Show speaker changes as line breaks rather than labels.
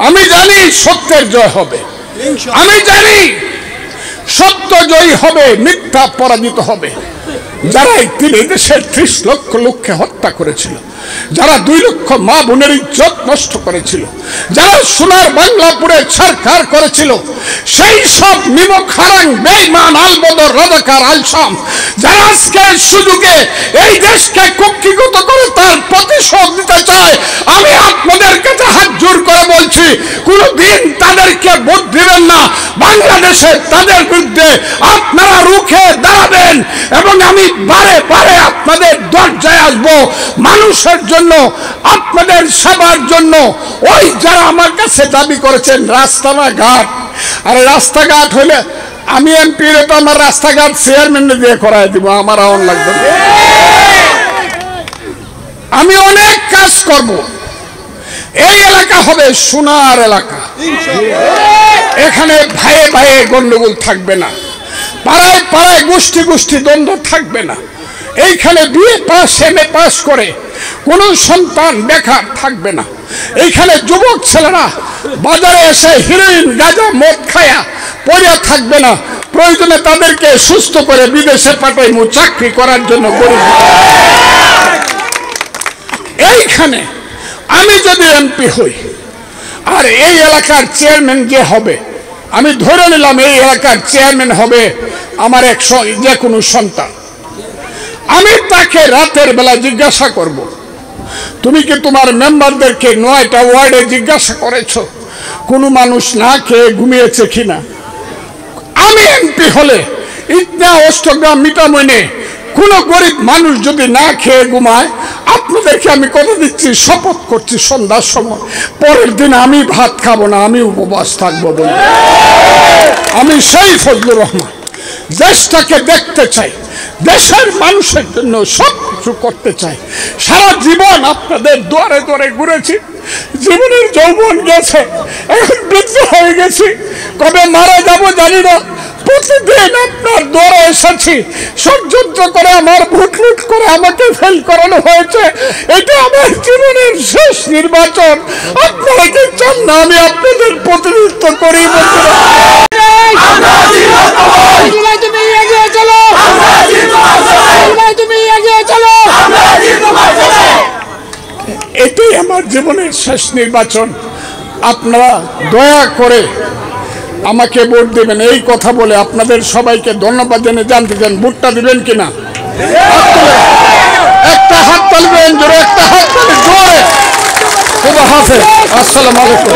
আমি জানি সত্যের জয় হবে, আমি জানি সত্য জয়ী হবে, মিথ্যা পরাজিত হবে। যারা এই দেশের 30 লক্ষ লোককে হত্যা করেছিল, যারা 2 লক্ষ মা বোনের ইজ্জত নষ্ট করেছিল, যারা সোনার বাংলাপুরে ছারখার করেছিল, সেই সব নিমক হারাং বেঈমান আলবদর রাজাকার আলসাম যারা আজকে সুযোগে এই দেশকে কুক্ষিগত করে তার প্রতিশোধ নিতে চায়, আমি আপনাদের কাছে হাত জোর করে বলছি, কোনদিন তাদেরকে ভোট দিবেন না। বাংলাদেশে তাদের বিরুদ্ধে আপনারা রুখে দাঁড়াবেন এবং আমি বারে বারে আপনাদের দরজায় আসবো মানুষের জন্য, আপনাদের সবার জন্য। ওই যারা আমার কাছে দাবি করেছেন রাস্তাঘাট, আরে রাস্তাঘাট হলে আমি এমপি তো আমার রাস্তাঘাট চেয়ারম্যান দিয়ে করাই দিব, আমার আওয়াজ লাগবে না। আমি অনেক কাজ করব। এই এলাকা হবে সোনার এলাকা, এখানে ভাইয়ে ভাইয়ে গন্ডগোল থাকবে না, পাড়ায় পাড়ায় গোষ্ঠী গোষ্ঠী দ্বন্দ্ব থাকবে না। এইখানে বিএ পাস এমএ পাস করে কোনো সন্তান বেকার থাকবে না। এইখানে যুবক ছেলেরা বাজারে এসে হিরোইন গাঁজা মদ খায়া পড়ে থাকবে না। প্রয়োজনে তাদেরকে সুস্থ করে বিদেশে পাঠাইমু চাকরি করার জন্য। এইখানে আমি যদি এমপি হই আর এই এলাকার চেয়ারম্যান যে হবে, আমি ধরে নিলাম এই এলাকার চেয়ারম্যান হবে আমার যে কোনো সন্তান, আমি তাকে রাতের বেলা জিজ্ঞাসা করব, তুমি কি তোমার মেম্বারদেরকে 9টা ওয়ার্ডে জিজ্ঞাসা করেছো কোনো মানুষ না খেয়ে ঘুমিয়েছে কিনা? আমি এমপি হলে ইটনা অষ্টগ্রাম মিটামইনে কোন গরিব মানুষ যদি না খেয়ে ঘুমায়, আপনাদেরকে আমি কথা দিচ্ছি, শপথ করছি, সন্ধ্যার সময় পরের দিন আমি ভাত খাবো না, আমি উপবাস থাকবো বলে। আমি সেই ফজলুর রহমান দেশটাকে দেখতে চাই, দেশের মানুষের জন্য সব কিছু করতে চাই। সারা জীবন আপনাদের দুয়ারে দুয়ারে ঘুরেছি, জীবনের যৌবন গেছে, এখন বৃদ্ধ হয়ে গেছি, কবে মারা যাবো জানি না। প্রতিদিন আপনার দৌড়ে এসেছি, ষড়যন্ত্র করে আমার ভোট লুট করে আমাকে ফেল করানো হয়েছে। এটা আমার জীবনের শেষ নির্বাচন। আপনারা কি চান না আমি আপনাদের প্রতিনিধিত্ব করি? এটাই আমার জীবনের শেষ নির্বাচন। আপনারা দয়া করে আমাকে ভোট দেবেন। এই কথা বলে আপনাদের সবাইকে ধন্যবাদ জানিয়ে জানতে চান ভোটটা দিবেন কিনা? একটা হাত তালবেন, জোরে একটা হাত তালি জোরে। খুব হাফেজ, আসসালামু আলাইকুম।